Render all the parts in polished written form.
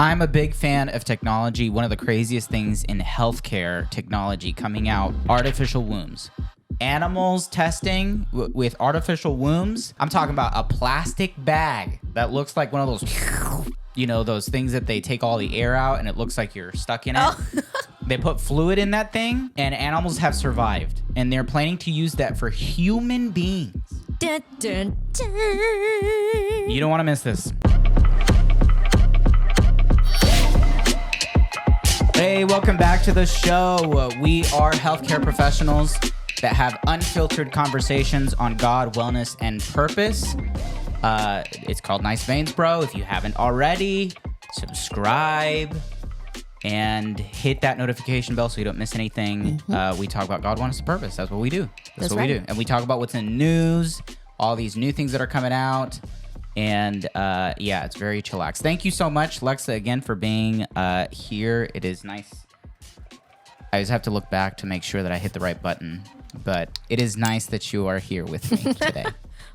I'm a big fan of technology. One of the craziest things in healthcare technology coming out, artificial wombs. Animals testing with artificial wombs. I'm talking about a plastic bag that looks like one of those, those things that they take all the air out and it looks like you're stuck in it. Oh. They put fluid in that thing and animals have survived. And they're planning to use that for human beings. Dun, dun, dun. You don't want to miss this. Hey, welcome back to the show. We are healthcare professionals that have unfiltered conversations on God, wellness, and purpose. It's called Nice Veins, bro. If you haven't already, subscribe and hit that notification bell so you don't miss anything. We talk about God, wellness, and purpose. That's what we do. That's what we do. And we talk about what's in the news, all these new things that are coming out. And it's very chillax. Thank you so much, Lexa, again, for being here. It is nice. I just have to look back to make sure that I hit the right button. But it is nice that you are here with me today.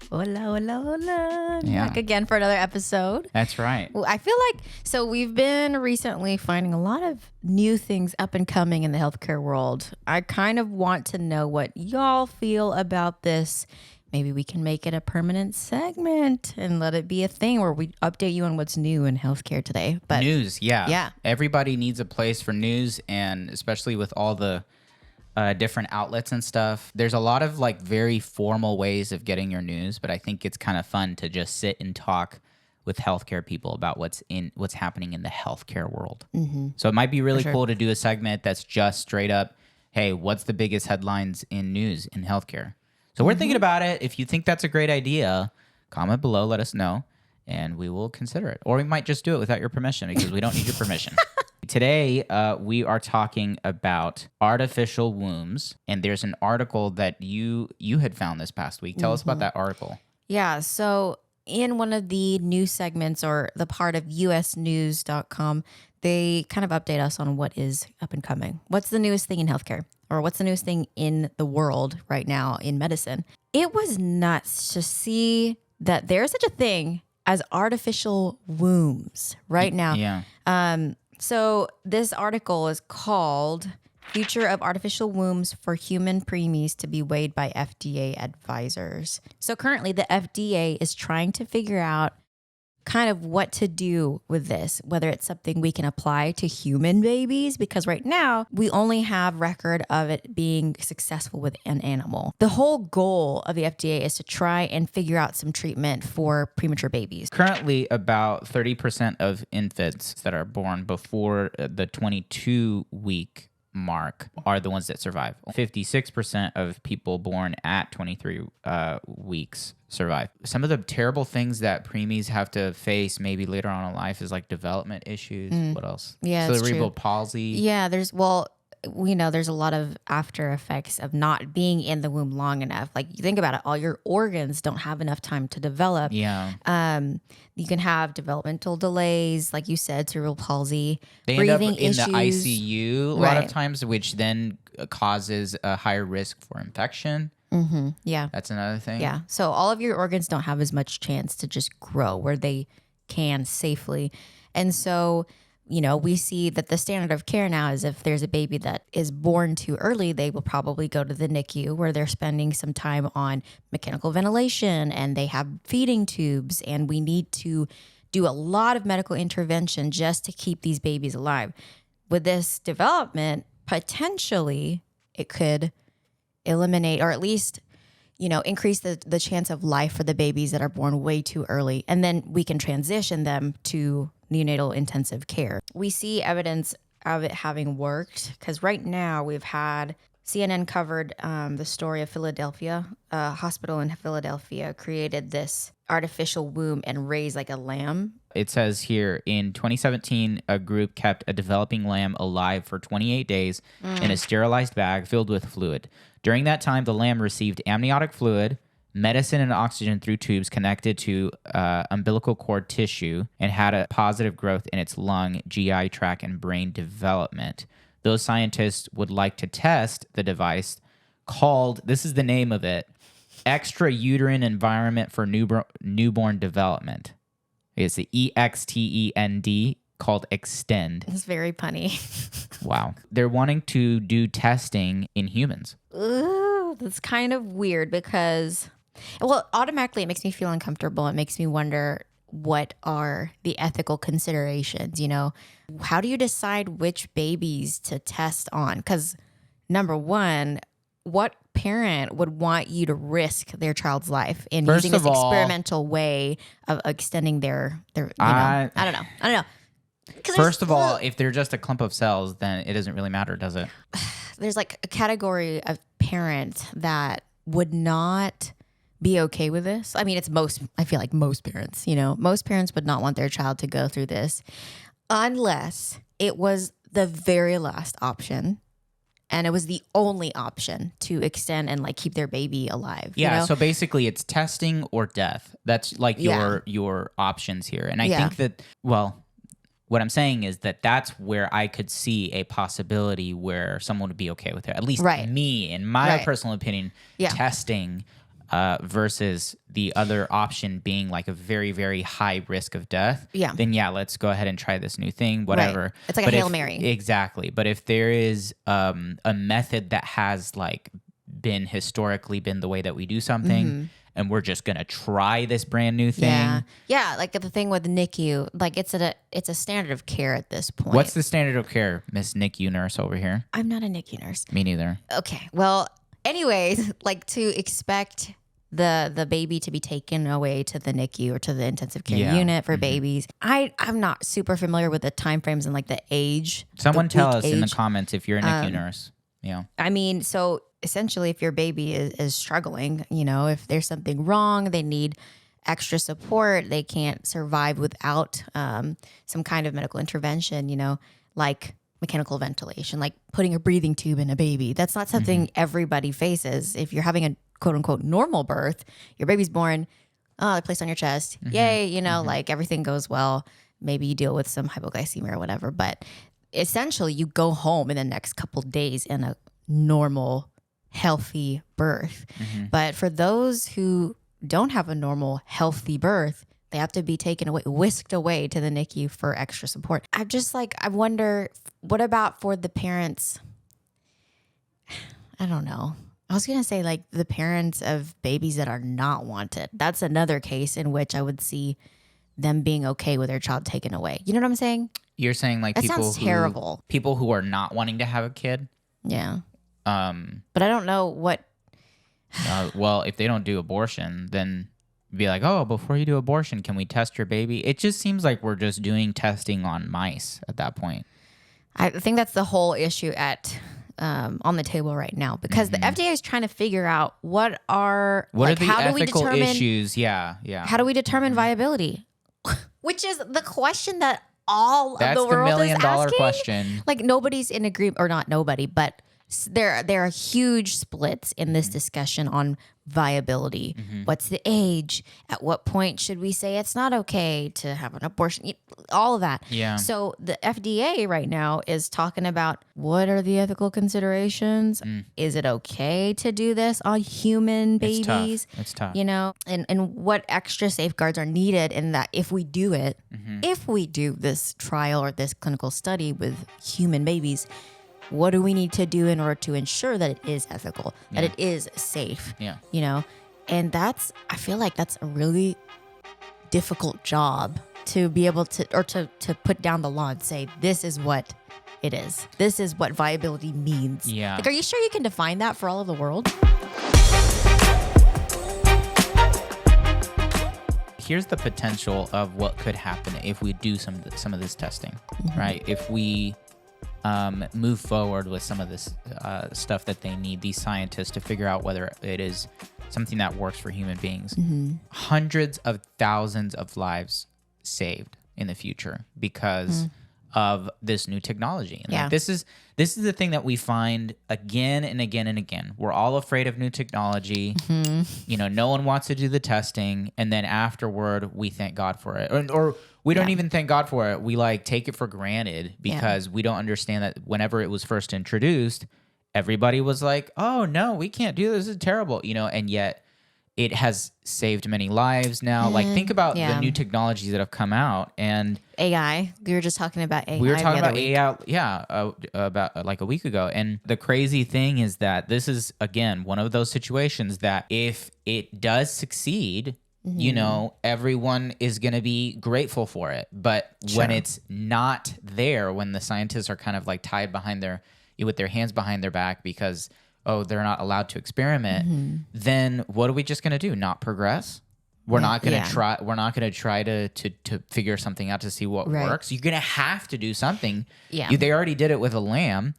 Hola, hola, hola. Yeah. Back again for another episode. That's right. Well, I feel like, so we've been recently finding a lot of new things up and coming in the healthcare world. I kind of want to know what y'all feel about this. Maybe we can make it a permanent segment and let it be a thing where we update you on what's new in healthcare today. But news, yeah. Yeah. Everybody needs a place for news, and especially with all the different outlets and stuff. There's a lot of like very formal ways of getting your news, but I think it's kind of fun to just sit and talk with healthcare people about what's happening in the healthcare world. Mm-hmm. So it might be really cool to do a segment that's just straight up, hey, what's the biggest headlines in news in healthcare? So we're thinking about it. If you think that's a great idea, comment below, let us know, and we will consider it. Or we might just do it without your permission because we don't need your permission. Today, we are talking about artificial wombs, and there's an article that you had found this past week. Tell us about that article. Yeah, so in one of the news segments or the part of usnews.com, they kind of update us on what is up and coming. What's the newest thing in healthcare? Or what's the newest thing in the world right now in medicine? It was nuts to see that there's such a thing as artificial wombs right now. Yeah. So this article is called Future of Artificial Wombs for Human Preemies to be Weighed by FDA Advisors. So currently the FDA is trying to figure out kind of what to do with this, whether it's something we can apply to human babies, because right now we only have record of it being successful with an animal. The whole goal of the FDA is to try and figure out some treatment for premature babies. Currently, about 30% of infants that are born before the 22-week mark are the ones that survive. 56% of people born at 23 weeks survive. Some of the terrible things that preemies have to face maybe later on in life is like development issues. What else? Yeah, cerebral palsy. Yeah, we know there's a lot of after effects of not being in the womb long enough. Like you think about it, all your organs don't have enough time to develop. Yeah. You can have developmental delays, like you said, cerebral palsy, they breathing end up in issues. the ICU a lot of times, which then causes a higher risk for infection. Mm-hmm. Yeah. That's another thing. Yeah. So all of your organs don't have as much chance to just grow where they can safely. And so, we see that the standard of care now is if there's a baby that is born too early, they will probably go to the NICU where they're spending some time on mechanical ventilation and they have feeding tubes. And we need to do a lot of medical intervention just to keep these babies alive. With this development, potentially it could eliminate or at least increase the chance of life for the babies that are born way too early. And then we can transition them to neonatal intensive care. We see evidence of it having worked because right now we've had CNN covered the story of Philadelphia. A hospital in Philadelphia created this artificial womb and raised like a lamb. It says here, in 2017, a group kept a developing lamb alive for 28 days in a sterilized bag filled with fluid. During that time, the lamb received amniotic fluid, medicine and oxygen through tubes connected to umbilical cord tissue, and had a positive growth in its lung, GI tract, and brain development. Those scientists would like to test the device called, this is the name of it, Extrauterine Environment for Newborn Development. It's the EXTEND called extend. It's very punny. Wow. They're wanting to do testing in humans. Ooh, that's kind of weird because, well, automatically it makes me feel uncomfortable. It makes me wonder what are the ethical considerations, you know? How do you decide which babies to test on? Because number one, what parent would want you to risk their child's life in First using this of all, experimental way of extending their you know, I don't know. First of all, if they're just a clump of cells, then it doesn't really matter, does it? There's like a category of parents that would not be okay with this. I mean, I feel like most parents, you know, most parents would not want their child to go through this unless it was the very last option. And it was the only option to extend and like keep their baby alive. Yeah. You know? So basically it's testing or death. That's like your options here. And I think that, well, what I'm saying is that that's where I could see a possibility where someone would be okay with it. At least me, in my personal opinion, testing versus the other option being like a very, very high risk of death. Yeah. Then let's go ahead and try this new thing, whatever. Right. It's like a Hail Mary. Exactly. But if there is a method that has like historically been the way that we do something, and we're just gonna try this brand new thing. Yeah, like the thing with NICU, like it's a standard of care at this point. What's the standard of care, Miss NICU nurse over here? I'm not a NICU nurse. Me neither. Okay, well, anyways, like to expect the baby to be taken away to the NICU or to the intensive care unit for babies. I'm not super familiar with the timeframes and like the age. Someone tell us in the comments if you're a NICU nurse. Yeah. I mean, so essentially if your baby is struggling, you know, if there's something wrong, they need extra support, they can't survive without some kind of medical intervention, you know, like mechanical ventilation, like putting a breathing tube in a baby. That's not something everybody faces. If you're having a quote unquote normal birth, your baby's born, they're placed on your chest. Yay, you know, like everything goes well. Maybe you deal with some hypoglycemia or whatever, but essentially you go home in the next couple days in a normal, healthy birth. But for those who don't have a normal, healthy birth, they have to be taken away, whisked away to the NICU for extra support. I'm just like, I wonder, what about for the parents? I don't know. I was going to say like the parents of babies that are not wanted. That's another case in which I would see them being okay with their child taken away. You know what I'm saying? You're saying like that sounds terrible. People who are not wanting to have a kid? Yeah. But I don't know what. Well, if they don't do abortion, then be like, oh, before you do abortion, can we test your baby? It just seems like we're just doing testing on mice at that point. I think that's the whole issue on the table right now because the FDA is trying to figure out what are the ethical issues. Yeah. How do we determine viability? Which is the question that all of the world is asking. That's the million-dollar question. Like nobody's in agreement, or not nobody, but there are huge splits in this discussion on viability. What's the age? At what point should we say it's not okay to have an abortion? All of that. Yeah. So the FDA right now is talking about what are the ethical considerations? Is it okay to do this on human babies? It's tough. You know, and what extra safeguards are needed in that if we do it, if we do this trial or this clinical study with human babies, what do we need to do in order to ensure that it is ethical, that it is safe? Yeah. You know, and I feel like that's a really difficult job to be able to, or to put down the law and say, this is what it is. This is what viability means. Yeah. Like, are you sure you can define that for all of the world? Here's the potential of what could happen if we do some of this testing, right? If we move forward with some of this stuff that they need, these scientists, to figure out whether it is something that works for human beings. Hundreds of thousands of lives saved in the future because of this new technology. And like, this is the thing that we find again and again and again. We're all afraid of new technology. You know, no one wants to do the testing, and then afterward we thank God for it, or we don't even thank God for it. We like take it for granted because we don't understand that whenever it was first introduced, everybody was like, "Oh no, we can't do this. This is terrible," you know, and yet it has saved many lives now. Like, think about the yeah. new technologies that have come out, and AI. We were just talking about AI. we were talking the other about week. AI, about like a week ago. And the crazy thing is that this is, again, one of those situations that if it does succeed, you know, everyone is going to be grateful for it. But when Sure. it's not there, when the scientists are kind of like tied with their hands behind their back because, oh, they're not allowed to experiment, then what are we just going to do? Not progress? We're not going to try. We're not going to try to figure something out to see what works. You're going to have to do something. Yeah. They already did it with a lamb.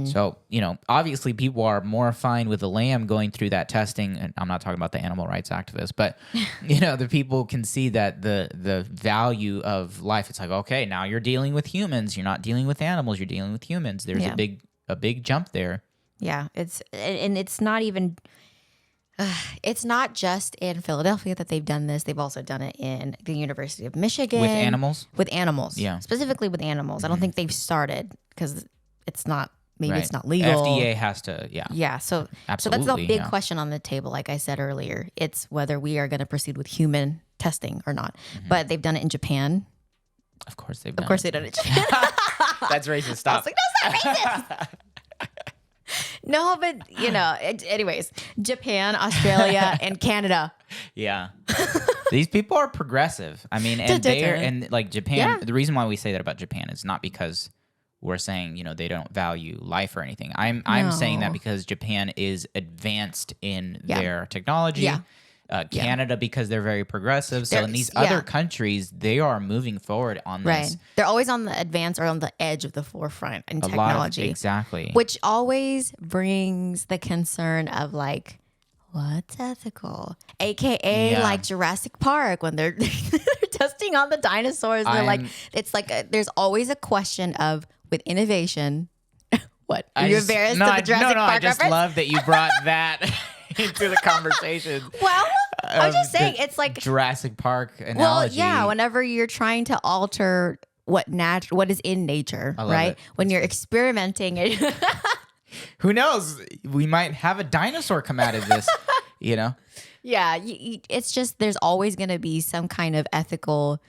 So, you know, obviously people are more fine with the lamb going through that testing. And I'm not talking about the animal rights activists, but, you know, the people can see that the value of life. It's like, okay, now you're dealing with humans. You're not dealing with animals. You're dealing with humans. There's a big jump there. Yeah, it's not even. It's not just in Philadelphia that they've done this. They've also done it in the University of Michigan With animals? With animals, Yeah. specifically with animals. I don't think they've started because it's not. Maybe it's not legal. FDA has to, Yeah, so that's the Absolutely, big question on the table. Like I said earlier, it's whether we are going to proceed with human testing or not. But they've done it in Japan. Of course they've done Of course it. they done it in Japan. That's racist. I Stop. was like, no, it's not racist. No, but you know, anyways, Japan, Australia, and Canada. Yeah. These people are progressive. I mean, and like Japan, the reason why we say that about Japan is not because we're saying, you know, they don't value life or anything. I'm saying that because Japan is advanced in their technology. Yeah. Canada because they're very progressive. So in these other countries, they are moving forward on this. Right. They're always on the advance or on the edge of the forefront in technology. Exactly. Which always brings the concern of like, what's ethical? AKA like Jurassic Park when they're testing on the dinosaurs. And they're like, it's like, there's always a question of with innovation. What? Are you embarrassed of the Jurassic Park I just reference? love that you brought that into the conversation. Well, I'm just saying, it's like Jurassic Park analogy. Well, yeah, whenever you're trying to alter what is in nature, right? It. When you're experimenting, who knows? We might have a dinosaur come out of this, you know? Yeah, it's just there's always going to be some kind of ethical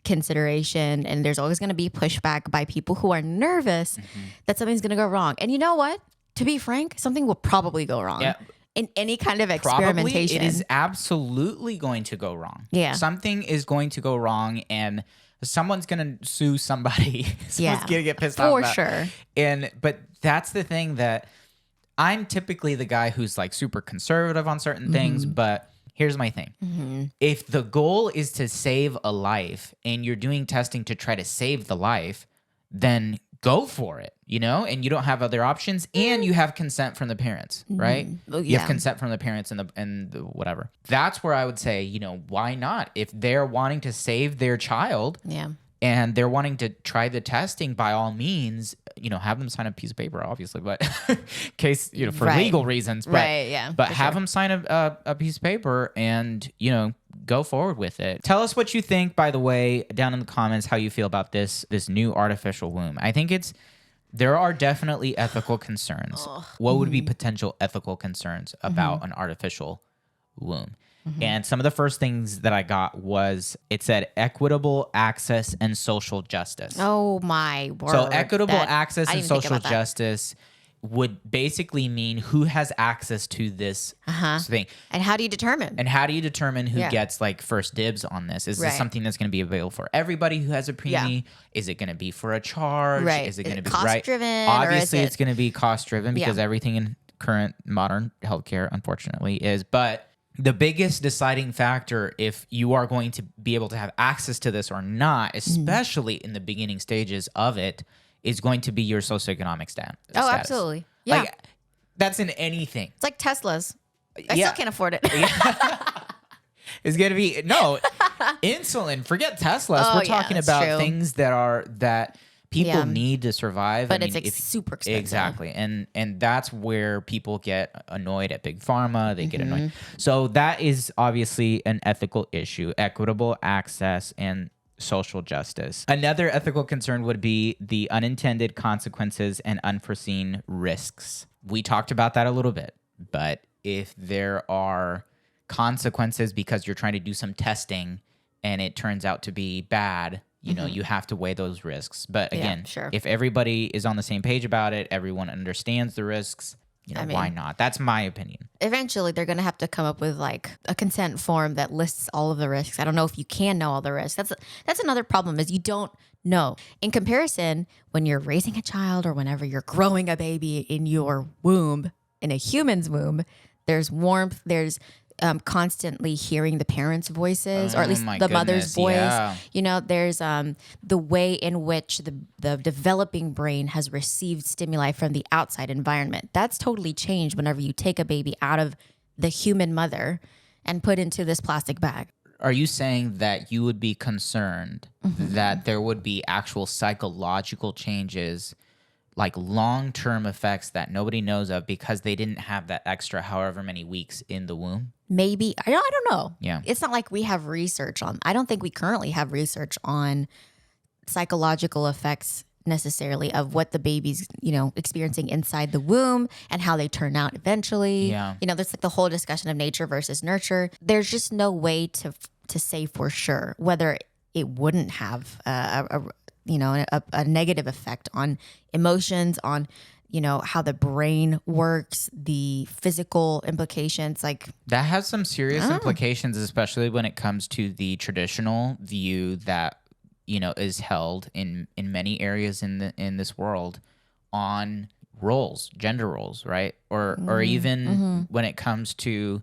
consideration, and there's always going to be pushback by people who are nervous that something's going to go wrong. And you know what? To be frank, something will probably go wrong. Yeah. In any kind of experimentation. Probably, it is absolutely going to go wrong. Yeah. Something is going to go wrong, and someone's going to sue somebody. Someone's going to get pissed off for about. sure. But that's the thing that I'm typically the guy who's like super conservative on certain things, but here's my thing. If the goal is to save a life and you're doing testing to try to save the life, then go for it, you know, and you don't have other options, and you have consent from the parents, right? You have consent from the parents and the whatever. That's where I would say, you know, why not? If they're wanting to save their child, and they're wanting to try the testing, by all means, you know, have them sign a piece of paper, obviously, but in case, you know, for legal reasons, but but have them sign a piece of paper and, you know, go forward with it. Tell us what you think, by the way, down in the comments, how you feel about this new artificial womb. I think there are definitely ethical concerns. What would be potential ethical concerns about an artificial womb? And some of the first things that I got was, it said equitable access and social justice. Oh my word. So equitable access and social justice would basically mean who has access to this thing. And how do you determine? And how do you determine who gets like first dibs on this? Is this something that's going to be available for everybody who has a preemie? Is it going to be for a charge? Is it going to be cost driven? Obviously, it's going to be cost driven because everything in current modern healthcare, unfortunately, is. But the biggest deciding factor, if you are going to be able to have access to this or not, especially in the beginning stages of it, is going to be your socioeconomic status. Oh, absolutely. Yeah. Like, that's in anything. It's like Teslas. I still can't afford it. It's going to be, insulin. Forget Teslas. We're talking about things that people need to survive. But it's super expensive. Exactly. And that's where people get annoyed at Big Pharma. They get annoyed. So that is obviously an ethical issue, equitable access and social justice. Another ethical concern would be the unintended consequences and unforeseen risks. We talked about that a little bit, but if there are consequences because you're trying to do some testing and it turns out to be bad, you know, you have to weigh those risks. But again, sure. if everybody is on the same page about it, everyone understands the risks, you know, why not? That's my opinion. Eventually, they're going to have to come up with like a consent form that lists all of the risks. I don't know if you can know all the risks. That's another problem is you don't know. In comparison, when you're raising a child or whenever you're growing a baby in your womb, in a human's womb, there's warmth, there's constantly hearing the parents' voices, or at least the mother's voice. Yeah. You know, there's the way in which the developing brain has received stimuli from the outside environment. That's totally changed whenever you take a baby out of the human mother and put into this plastic bag. Are you saying that you would be concerned that there would be actual psychological changes, like long-term effects that nobody knows of because they didn't have that extra however many weeks in the womb? Maybe. I don't know. Yeah. It's not like we have research on, I don't think we currently have research on psychological effects necessarily of what the baby's, you know, experiencing inside the womb and how they turn out eventually. Yeah. You know, there's like the whole discussion of nature versus nurture. There's just no way to say for sure whether it wouldn't have a negative effect on emotions, on, you know, how the brain works, the physical implications. Like that has some serious implications, especially when it comes to the traditional view that, you know, is held in many areas in this world on roles, gender roles, right? Or even when it comes to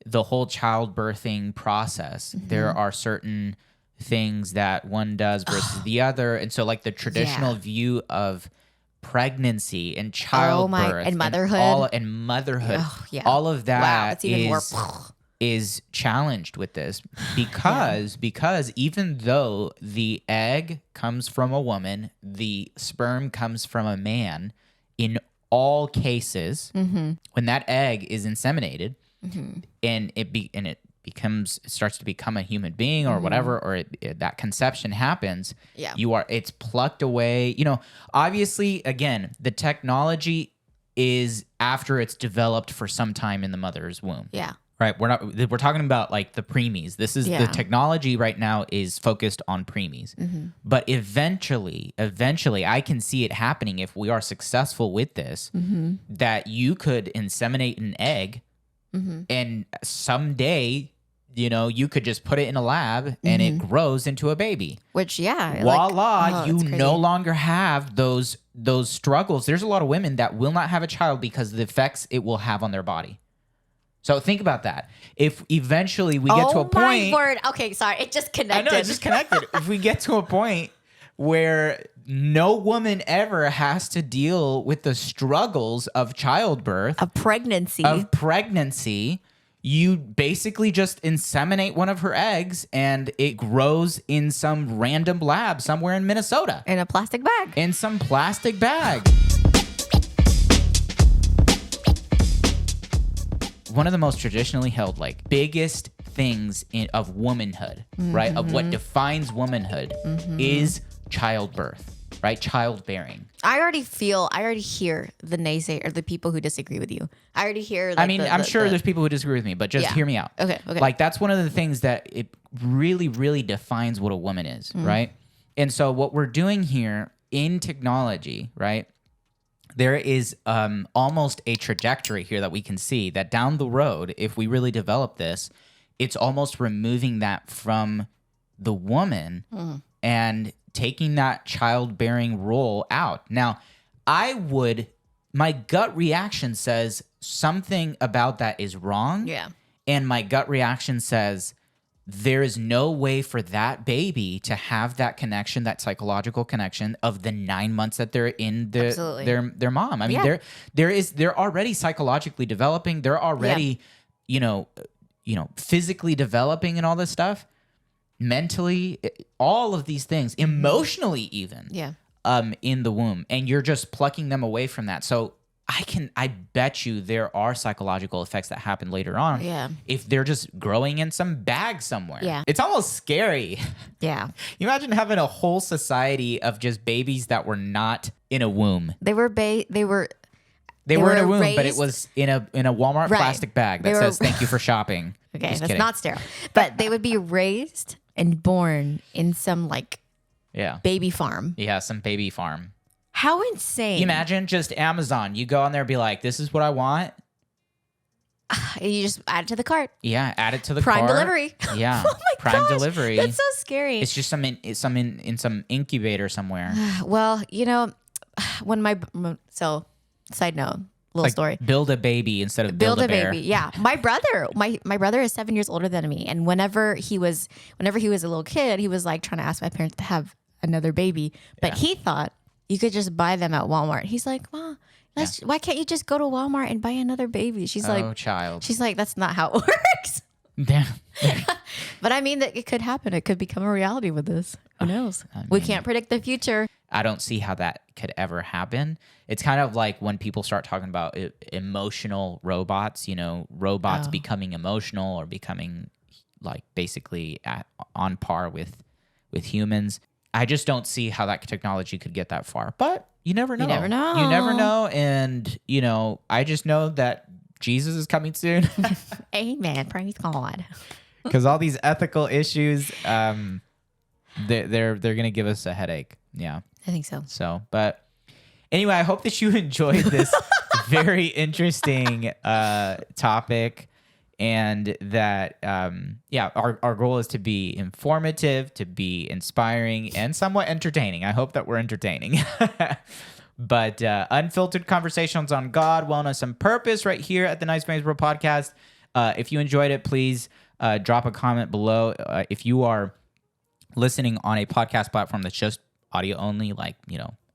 the whole childbirthing process, there are certain things that one does versus the other. And so like the traditional view of pregnancy and childbirth and motherhood all of that that's even more is challenged with this because even though the egg comes from a woman, the sperm comes from a man, in all cases, when that egg is inseminated and it starts to become a human being or whatever, or that conception happens, it's plucked away. You know, obviously, again, the technology is after it's developed for some time in the mother's womb. Yeah. Right. We're talking about like the preemies. This is the technology right now is focused on preemies. But eventually, I can see it happening if we are successful with this, that you could inseminate an egg and someday, you know, you could just put it in a lab and it grows into a baby. Which, voila, you no longer have those struggles. There's a lot of women that will not have a child because of the effects it will have on their body. So think about that. If eventually we get to a point... Oh, my word. Okay, sorry. It just connected. I know, it just connected. If we get to a point where no woman ever has to deal with the struggles of childbirth... Of pregnancy, you basically just inseminate one of her eggs and it grows in some random lab somewhere in Minnesota. In a plastic bag. In some plastic bag. One of the most traditionally held, like, biggest things of womanhood, right? Of what defines womanhood is childbirth, right? Childbearing. I already hear the naysay or the people who disagree with you. I already hear. Like, I'm sure there's people who disagree with me, but just hear me out. Okay. Like, that's one of the things that it really, really defines what a woman is, right? And so what we're doing here in technology, right? There is almost a trajectory here that we can see that down the road, if we really develop this, it's almost removing that from the woman and taking that childbearing role out. Now, my gut reaction says something about that is wrong. Yeah. And my gut reaction says there is no way for that baby to have that connection, that psychological connection of the 9 months that they're in their mom. I mean, they're already psychologically developing. They're already, you know, physically developing and all this stuff, mentally, all of these things, emotionally even, in the womb, and you're just plucking them away from that. So I bet you there are psychological effects that happen later on. Yeah. If they're just growing in some bag somewhere. Yeah. It's almost scary. Yeah. You imagine having a whole society of just babies that were not in a womb. They were in a womb, raised, but it was in a Walmart plastic bag that says "Thank you for shopping." Okay, Just that's kidding. not sterile. But they would be raised and born in some like Yeah. baby farm. Yeah, some baby farm. How insane. You imagine just Amazon. You go on there and be like, this is what I want. You just add it to the cart. Yeah, add it to the Prime cart. delivery. Yeah, Oh my Prime gosh, delivery. That's so scary. It's just in some incubator somewhere. Well, you know, when so side note, little Like, story. build a baby instead of Build a bear. baby. Yeah. My brother is 7 years older than me. And whenever he was a little kid, he was like trying to ask my parents to have another baby. But he thought you could just buy them at Walmart. He's like, Mom, why can't you just go to Walmart and buy another baby? She's like, child. She's like, that's not how it works. Damn. But I mean that it could happen. It could become a reality with this. Who knows? We can't predict the future. I don't see how that could ever happen. It's kind of like when people start talking about emotional robots, robots becoming emotional or becoming like basically on par with humans. I just don't see how that technology could get that far. But you never know. You never know. You never know. And, I just know that Jesus is coming soon. Amen. Praise God. Because all these ethical issues, they're going to give us a headache. Yeah. I think so. So, but anyway, I hope that you enjoyed this very interesting topic, and that our goal is to be informative, to be inspiring, and somewhat entertaining. I hope that we're entertaining. But unfiltered conversations on God, wellness, and purpose right here at the Nice Veins Bro podcast. If you enjoyed it, please drop a comment below. If you are listening on a podcast platform that's just audio only, like,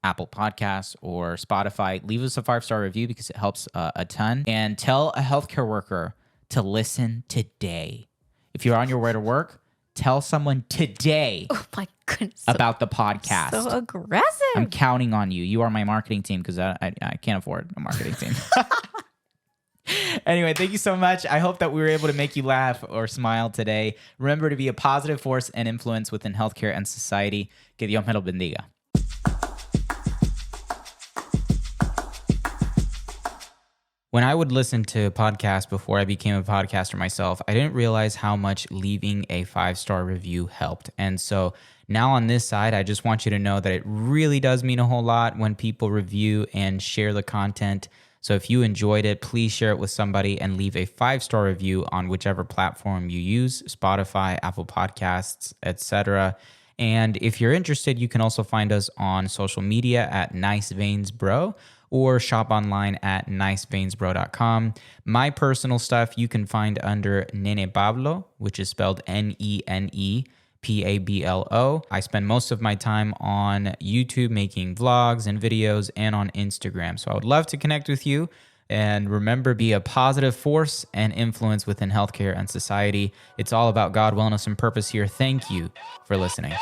Apple Podcasts or Spotify, leave us a 5-star review because it helps a ton. And tell a healthcare worker to listen today. If you're on your way to work, tell someone today Oh my goodness. about the podcast. So aggressive. I'm counting on you. You are my marketing team because I can't afford a marketing team. Anyway, thank you so much. I hope that we were able to make you laugh or smile today. Remember to be a positive force and influence within healthcare and society. Que Dios me lo bendiga. When I would listen to podcasts before I became a podcaster myself, I didn't realize how much leaving a 5-star review helped. And so now on this side, I just want you to know that it really does mean a whole lot when people review and share the content. So if you enjoyed it, please share it with somebody and leave a 5-star review on whichever platform you use, Spotify, Apple Podcasts, etc. And if you're interested, you can also find us on social media at Nice Veins Bro, or shop online at niceveinsbro.com. My personal stuff you can find under Nene Pablo, which is spelled NENEPABLO. I spend most of my time on YouTube making vlogs and videos, and on Instagram. So I would love to connect with you. And remember, be a positive force and influence within healthcare and society. It's all about God, wellness, and purpose here. Thank you for listening.